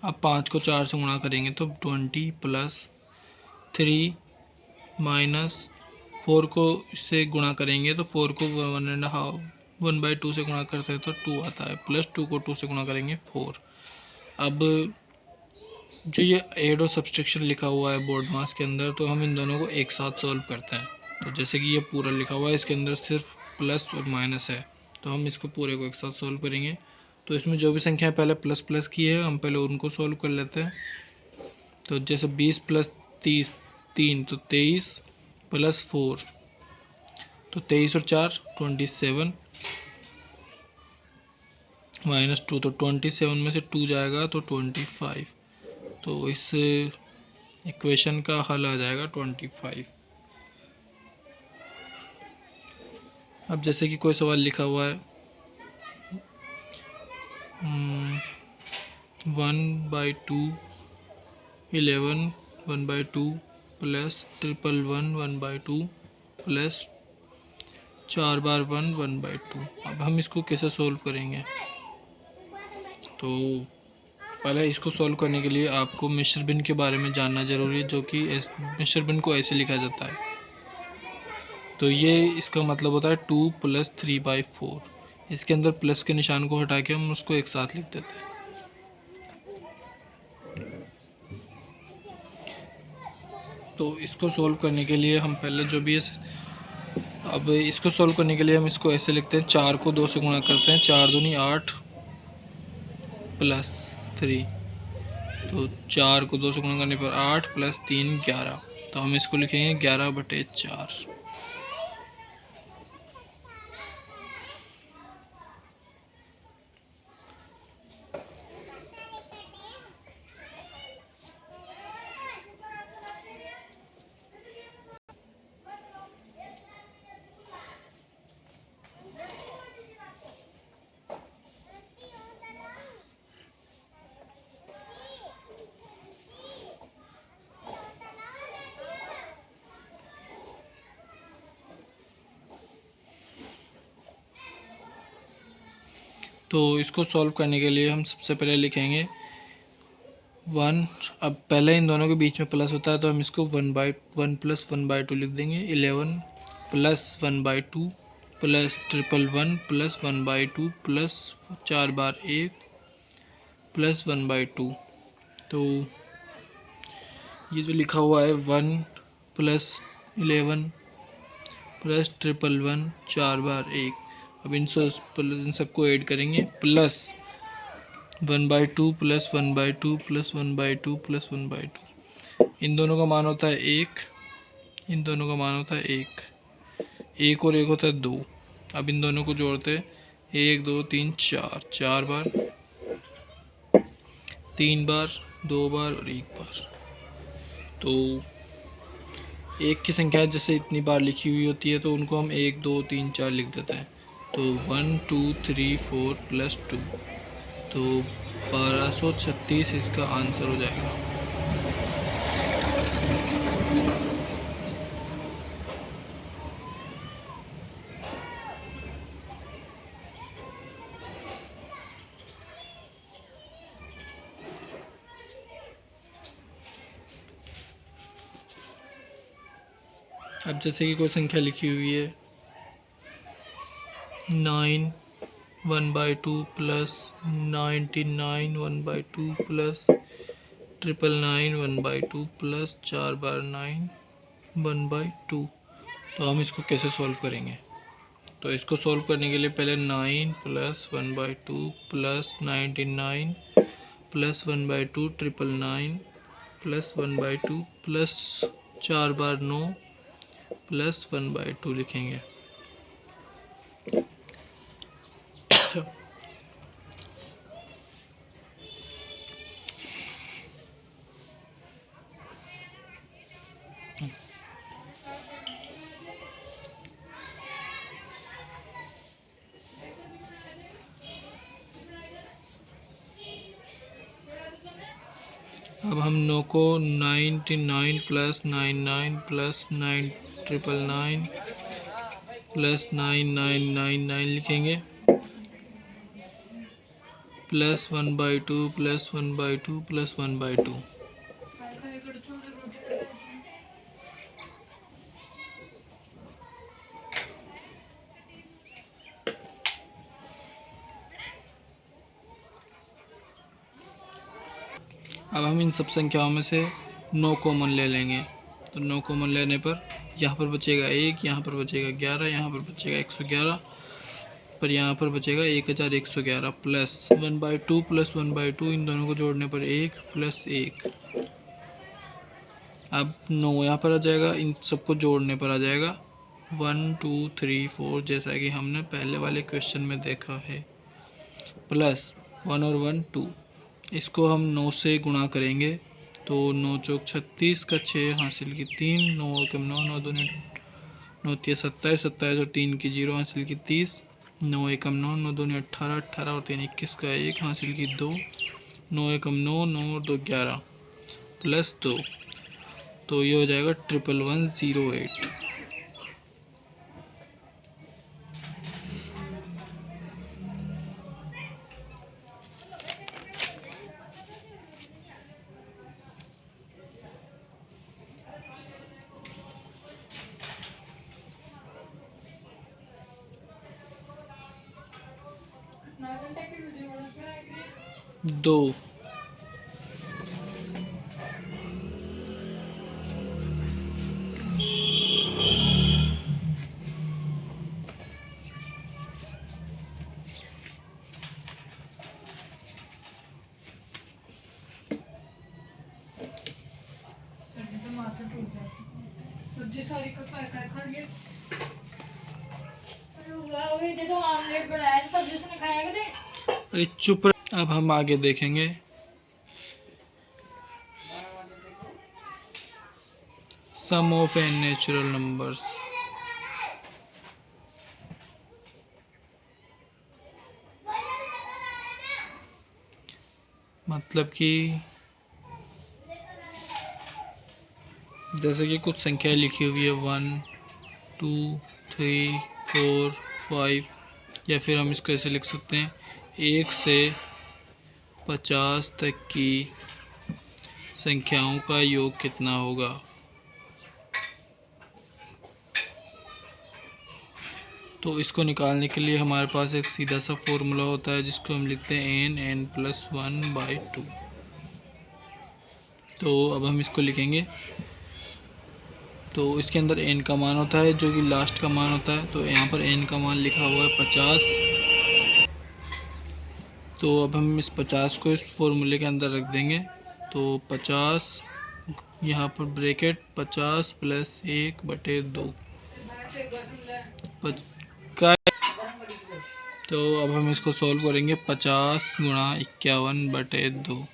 अब 5 को 4 से गुणा करेंगे तो 20 प्लस 3 माइनस 4 को इससे गुणा करेंगे तो 4 को 1/2 से गुणा करते हैं तो 2 आता है, प्लस 2 को 2 से गुणा करेंगे 4। अब जो ये ऐड और सब्सट्रैक्शन लिखा हुआ है बोर्ड मास के अंदर, तो हम इन दोनों को एक साथ सॉल्व करते हैं। तो जैसे कि ये पूरा लिखा हुआ है, इसके अंदर सिर्फ प्लस और माइनस है, तो हम इसको पूरे को एक साथ सॉल्व करेंगे। तो इसमें जो भी संख्या पहले प्लस प्लस की है हम पहले उनको सॉल्व कर लेते हैं। तो जैसे 20 प्लस 3 तो 23 प्लस 4 तो 23 और 4 27 माइनस 2 तो 27 में से 2 जाएगा तो 25। तो इस इक्वेशन का हल आ जाएगा 25। अब जैसे कि कोई सवाल लिखा हुआ है 1/2 11 1/2 प्लस 111 1/2 प्लस 4 बार 1 1/2। अब हम इसको कैसे सोल्व करेंगे? तो पहले इसको सोल्व करने के लिए आपको मिश्र भिन्न के बारे में जानना ज़रूरी है, जो कि मिश्र भिन्न को ऐसे लिखा जाता है। तो ये इसका मतलब होता है 2 + 3/4। इसके अंदर प्लस के निशान को हटा के हम उसको एक साथ लिख देते हैं। तो इसको सोल्व करने के लिए हम पहले जो भी अब इसको सोल्व करने के लिए हम इसको ऐसे लिखते हैं, 4 को 2 से गुणा करते हैं, 4 दूनी 8 प्लस 3। तो 4 को 2 से गुणा करने पर 8 प्लस 3 11। तो हम इसको लिखेंगे 11/4। तो इसको सॉल्व करने के लिए हम सबसे पहले लिखेंगे 1। अब पहले इन दोनों के बीच में प्लस होता है तो हम इसको 1/1 + 1/2 लिख देंगे। 11 + 1/2 प्लस 111 + 1/2 प्लस 4 बार 1 प्लस 1/2। तो ये जो लिखा हुआ है 1 + 11 प्लस 111 4 बार 1। अब इन सबको ऐड करेंगे प्लस 1/2 + 1/2 + 1/2 + 1/2। इन दोनों का मान होता है 1, इन दोनों का मान होता है 1, 1 और 1 होता है 2। अब इन दोनों को जोड़ते हैं 1 2 3 4, 4 बार, 3 बार, 2 बार और 1 बार। तो एक की संख्या जैसे इतनी बार लिखी हुई होती है तो उनको हम 1 2 3 4 लिख देते हैं। तो 1 2 3 4 + 2, तो 1236 इसका आंसर हो जाएगा। अब जैसे कि कोई संख्या लिखी हुई है 9 1/2 प्लस 99 1/2 प्लस 999 1/2 प्लस 4 बार 9 1/2। तो हम इसको कैसे सॉल्व करेंगे? तो इसको सॉल्व करने के लिए पहले 9 + 1/2 प्लस 99 प्लस 1/2 999 प्लस 1/2 प्लस 4 बार 9 प्लस 1/2 लिखेंगे। अब हम 9 को 99 + 99 प्लस 999 प्लस 9999 लिखेंगे प्लस 1/2 प्लस 1/2 प्लस 1/2। अब हम इन सब संख्याओं में से 9 कॉमन ले लेंगे। तो 9 कॉमन लेने पर यहाँ पर बचेगा 1, यहाँ पर बचेगा 11, यहाँ पर बचेगा 111, पर यहाँ पर बचेगा 1111 प्लस 1/2 प्लस 1/2, इन दोनों को जोड़ने पर 1 प्लस 1। अब 9 यहाँ पर आ जाएगा, इन सबको जोड़ने पर आ जाएगा 1 2 3 4, जैसा कि हमने पहले वाले क्वेश्चन में देखा है, प्लस 1 और 1 2। इसको हम 9 से गुणा करेंगे तो 9 चौक 36 का 6 हासिल की 3, 9 कम 9, 9 दूनी 9 3 27, 27 और 3 की 0 हासिल की 30, 9 एकम 9, 9 दूनी 18, 18 और 3 21 का 1 हासिल की 2, 9 एकम 9, 9 और 2 11 प्लस 2। तो ये हो जाएगा 11108। दो सब्जी सारी का खा लिया। तो आमलेट बनाया सब्जी से खाया करे। अरे चुप। अब हम आगे देखेंगे सम ऑफ एन नेचुरल नंबर्स। मतलब कि जैसे कि कुछ संख्या लिखी हुई है 1 2 3 4 5, या फिर हम इसको ऐसे लिख सकते हैं 1 से 50 तक की संख्याओं का योग कितना होगा। तो इसको निकालने के लिए हमारे पास एक सीधा सा फॉर्मूला होता है जिसको हम लिखते हैं n+1/2। तो अब हम इसको लिखेंगे। तो इसके अंदर n का मान होता है जो कि लास्ट का मान होता है। तो यहाँ पर n का मान लिखा हुआ है 50। तो अब हम इस 50 को इस फॉर्मूले के अंदर रख देंगे। तो 50 यहाँ पर ब्रैकेट 50 + 1/2 तो अब हम इसको सॉल्व करेंगे। 50 × 51/2,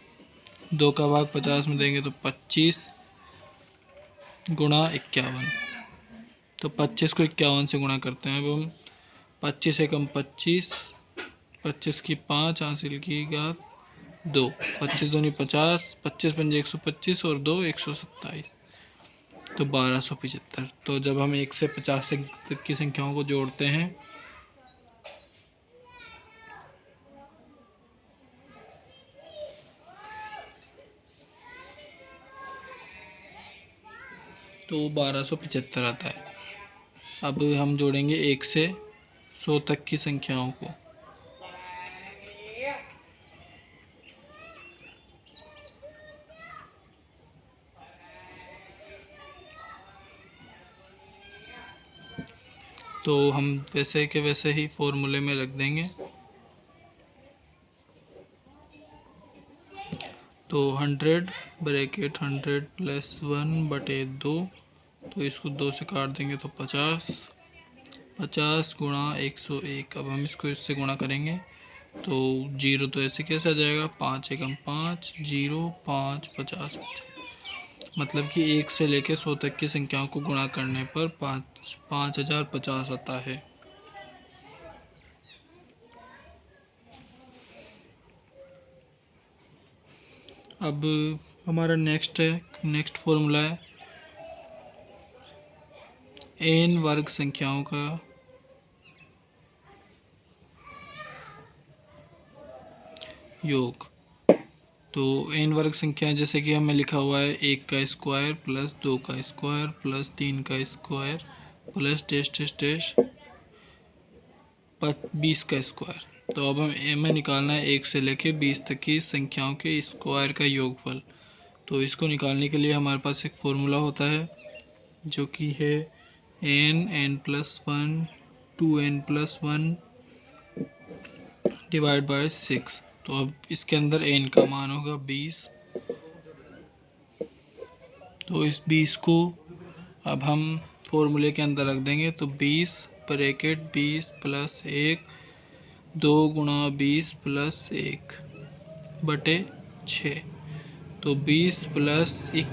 2 का भाग 50 में देंगे तो 25 × 51। तो 25 को 51 से गुणा करते हैं। अब हम 25 एकम 25, 25 की 5 हासिल की घात 2, 25 दूनी 50, 25 पंजे 125 और 2 127, तो 1275। तो जब हम 1 से 50 तक की संख्याओं को जोड़ते हैं तो 1275 आता है। अब हम जोड़ेंगे 1 से 100 तक की संख्याओं को। तो हम वैसे के वैसे ही फॉर्मूले में रख देंगे। तो 100 ब्रैकेट 100 + 1/2, तो इसको 2 से काट देंगे तो 50, 50 × 101। अब हम इसको इससे गुणा करेंगे तो 0 तो ऐसे कैसे आ जाएगा, 5 एकम 5, 0, 5, 50, 50। मतलब कि 1 से लेकर 100 तक की संख्याओं को गुणा करने पर 5050 आता है। अब हमारा नेक्स्ट फॉर्मूला है n वर्ग संख्याओं का योग। तो n वर्ग संख्याएं जैसे कि हमें लिखा हुआ है 1 का स्क्वायर + 2 का स्क्वायर + 3 का स्क्वायर + डैश 20 का स्क्वायर। तो अब हमें निकालना है 1 से लेके 20 तक की संख्याओं के स्क्वायर का योगफल। तो इसको निकालने के लिए हमारे पास एक फॉर्मूला होता है जो कि है n+1 2n+1 / 6। तो अब इसके अंदर n का मान होगा 20। तो इस 20 को अब हम फॉर्मूले के अंदर रख देंगे। तो 20 ब्रैकेट 20 + 1, 2 × 20 + 1/6। तो 20 +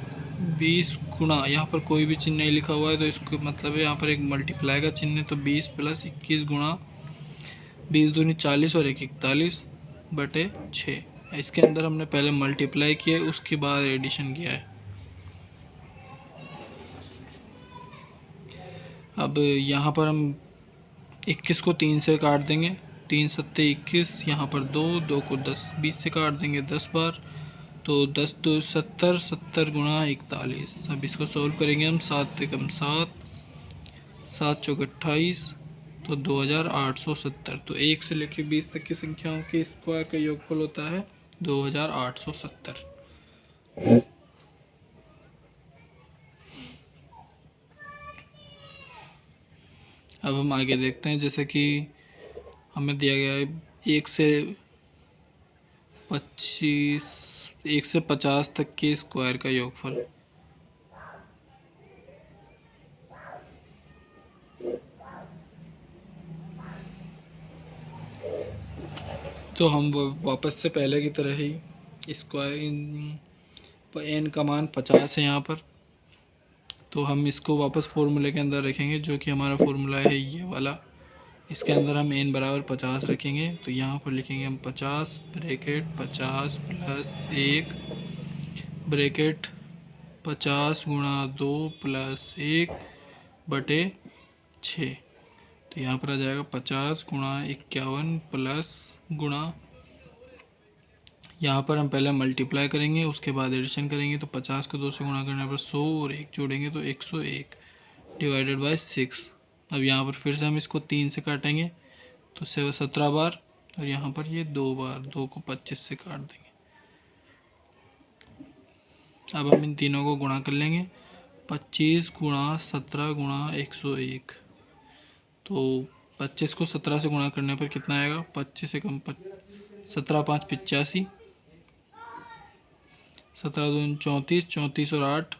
20 गुणा, यहाँ पर कोई भी चिन्ह नहीं लिखा हुआ है तो इसको मतलब है यहाँ पर एक मल्टीप्लाई का चिन्ह है। तो 20 + 21 गुणा 20 दूनी 40 और 1 41/6। इसके अंदर हमने पहले मल्टीप्लाई किया है, उसके बाद एडिशन किया है। अब यहाँ पर हम 21 को 3 से काट देंगे, 3 सत्ते 21, यहाँ पर 2 2 को 10 20 से काट देंगे 10 बार। तो 10 2 70, 70 × 41। अब इसको सॉल्व करेंगे हम। 7 एकम 7, 7 चौक 28, तो 2870। तो 1 से लेकर 20 तक की संख्याओं के स्क्वायर का योगफल होता है 2870। अब हम आगे देखते हैं। जैसे कि हमें दिया गया है 1 से 50 तक के स्क्वायर का योगफल। तो हम वापस से पहले की तरह ही स्क्वायर n का मान 50 है यहाँ पर। तो हम इसको वापस फॉर्मूले के अंदर रखेंगे जो कि हमारा फॉर्मूला है ये वाला। इसके अंदर हम n = 50 रखेंगे। तो यहाँ पर लिखेंगे हम 50 ब्रैकेट 50 + 1 ब्रैकेट 50 × 2 + 1/6। तो यहाँ पर आ जाएगा 50 गुणा 51 प्लस गुणा, यहाँ पर हम पहले मल्टीप्लाई करेंगे उसके बाद एडिशन करेंगे। तो 50 को 2 से गुणा करने पर 100 और 1 जोड़ेंगे तो 101 डिवाइडेड बाय 6। अब यहाँ पर फिर से हम इसको 3 से काटेंगे तो 17 बार, और यहाँ पर ये 2 बार, 2 को 25 से काट देंगे। अब हम इन तीनों को गुणा कर लेंगे। 25 गुणा 17 गुणा 101, तो 25 को 17 से गुणा करने पर कितना आएगा? 25 से कम 17 5 85, 17 दूनी 34, 34 और 8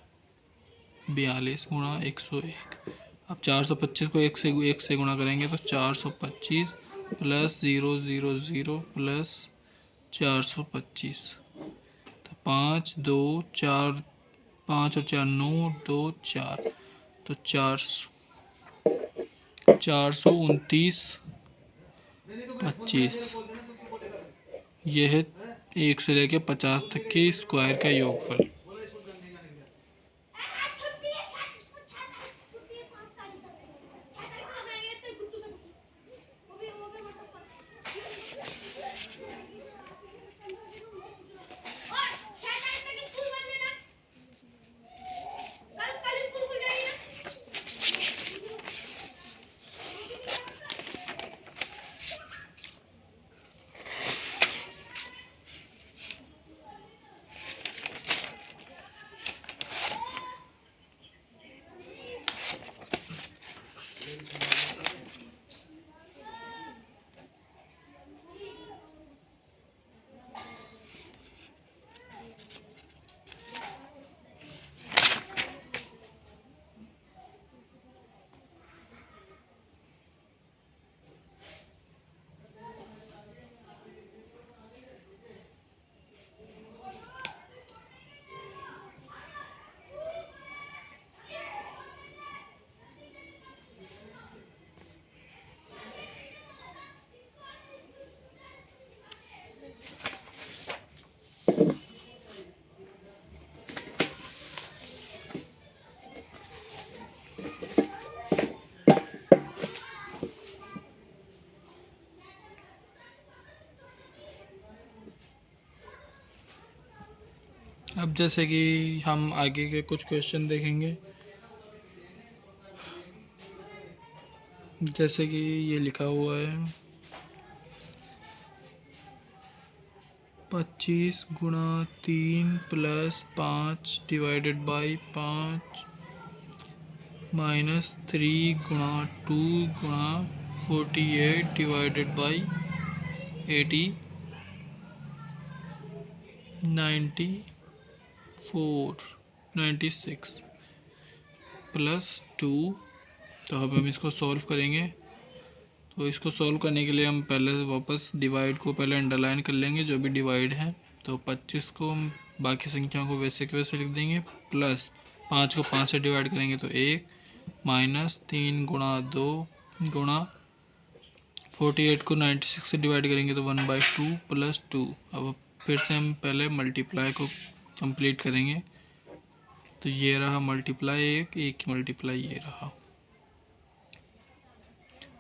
42 गुणा 101। अब 425 को 1 से गुणा करेंगे तो 425 प्लस 000 प्लस 425, तो 5 2 4, 5 और 4 9, 2 4, तो 429 25। यह है 1 से लेकर 50 तक के स्क्वायर का योगफल। अब जैसे कि हम आगे के कुछ क्वेश्चन देखेंगे, जैसे कि ये लिखा हुआ है 25 गुणा 3 प्लस 5 डिवाइडेड बाई 5 माइनस 3 गुणा 2 गुणा 48 डिवाइडेड बाई 80 96 प्लस 2। तो अब हम इसको सॉल्व करेंगे। तो इसको सॉल्व करने के लिए हम पहले वापस डिवाइड को पहले अंडरलाइन कर लेंगे, जो भी डिवाइड है। तो 25 को हम बाकी संख्याओं को वैसे के वैसे लिख देंगे, प्लस 5 को 5 से डिवाइड करेंगे तो 1, माइनस 3 गुणा 2 गुणा 48 को 96 से डिवाइड करेंगे तो 1/2 प्लस 2। अब फिर से हम पहले मल्टीप्लाई को कंप्लीट करेंगे। तो ये रहा मल्टीप्लाई, एक की मल्टीप्लाई ये रहा।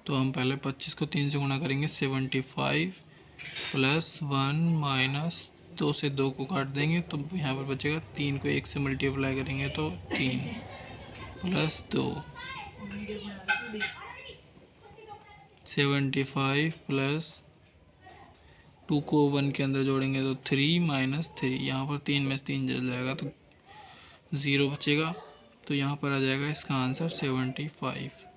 तो हम पहले 25 को 3 से गुणा करेंगे 75 प्लस 1 माइनस 2 से 2 को काट देंगे तो यहाँ पर बचेगा। 3 को 1 से मल्टीप्लाई करेंगे तो 3 प्लस 2, 75 प्लस 2 को 1 के अंदर जोड़ेंगे तो 3 माइनस 3, यहाँ पर 3 में 3 जल जाएगा तो 0 बचेगा। तो यहाँ पर आ जाएगा इसका आंसर 75।